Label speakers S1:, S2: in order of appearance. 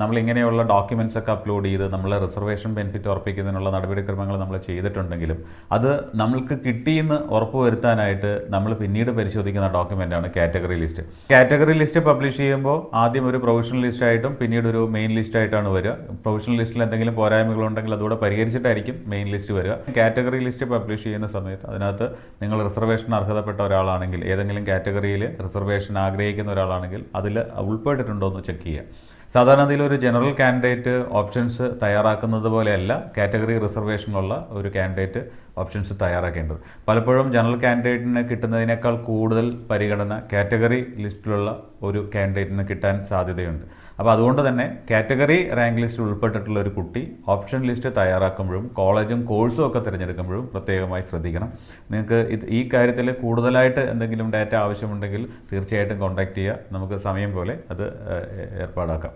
S1: നമ്മളിങ്ങനെയുള്ള documents ഒക്കെ upload ചെയ്ത് നമ്മൾ റിസർവേഷൻ ബെനിഫിറ്റ് ഉറപ്പിക്കുന്നതിനുള്ള നടപടിക്രമങ്ങൾ നമ്മൾ ചെയ്തിട്ടുണ്ടെങ്കിലും അത് നമ്മൾക്ക് കിട്ടിയെന്ന് ഉറപ്പുവരുത്താനായിട്ട് നമ്മൾ പിന്നീട് പരിശോധിക്കുന്ന ഡോക്യുമെൻ്റാണ് category list. Category list publish ചെയ്യുമ്പോൾ ആദ്യം ഒരു പ്രൊവിഷണൽ ലിസ്റ്റായിട്ടും പിന്നീട് ഒരു മെയിൻ ലിസ്റ്റായിട്ടാണ് വരിക. പ്രൊവിഷണൽ ലിസ്റ്റിൽ എന്തെങ്കിലും പോരായ്മകളുണ്ടെങ്കിൽ അതുകൂടെ പരിഹരിച്ചിട്ടായിരിക്കും മെയിൻ ലിസ്റ്റ് വരിക. കാറ്റഗറി ലിസ്റ്റ് പബ്ലിഷ് ചെയ്യുന്ന സമയത്ത് അതിനകത്ത് നിങ്ങൾ റിസർവേഷൻ അർഹതപ്പെട്ട ഒരാളാണെങ്കിൽ, ഏതെങ്കിലും കാറ്റഗറിയിൽ റിസർവേഷൻ ആഗ്രഹിക്കുന്ന ഒരാളാണെങ്കിൽ അതിൽ ഉൾപ്പെട്ടിട്ടുണ്ടോ എന്ന് ചെക്ക് ചെയ്യുക. സാധാരണ ഒരു ജനറൽ കാൻഡിഡേറ്റ് ഓപ്ഷൻസ് തയ്യാറാക്കുന്നത് പോലെയല്ല കാറ്റഗറി റിസർവേഷനുള്ള ഒരു കാൻഡിഡേറ്റ് ഓപ്ഷൻസ് തയ്യാറാക്കേണ്ടത്. പലപ്പോഴും ജനറൽ കാൻഡിഡേറ്റിന് കിട്ടുന്നതിനേക്കാൾ കൂടുതൽ പരിഗണന കാറ്റഗറി ലിസ്റ്റിലുള്ള ഒരു കാൻഡിഡേറ്റിന് കിട്ടാൻ സാധ്യതയുണ്ട്. അപ്പോൾ അതുകൊണ്ട് തന്നെ കാറ്റഗറി റാങ്ക് ലിസ്റ്റിൽ ഉൾപ്പെട്ടിട്ടുള്ള ഒരു കുട്ടി ഓപ്ഷൻ ലിസ്റ്റ് തയ്യാറാക്കുമ്പോഴും കോളേജും കോഴ്സും ഒക്കെ തിരഞ്ഞെടുക്കുമ്പോഴും പ്രത്യേകമായി ശ്രദ്ധിക്കണം. നിങ്ങൾക്ക് ഈ കാര്യത്തിൽ കൂടുതലായിട്ട് എന്തെങ്കിലും ഡാറ്റ ആവശ്യമുണ്ടെങ്കിൽ തീർച്ചയായിട്ടും കോൺടാക്റ്റ് ചെയ്യുക. നമുക്ക് സമയം പോലെ അത് ഏർപ്പാടാക്കാം.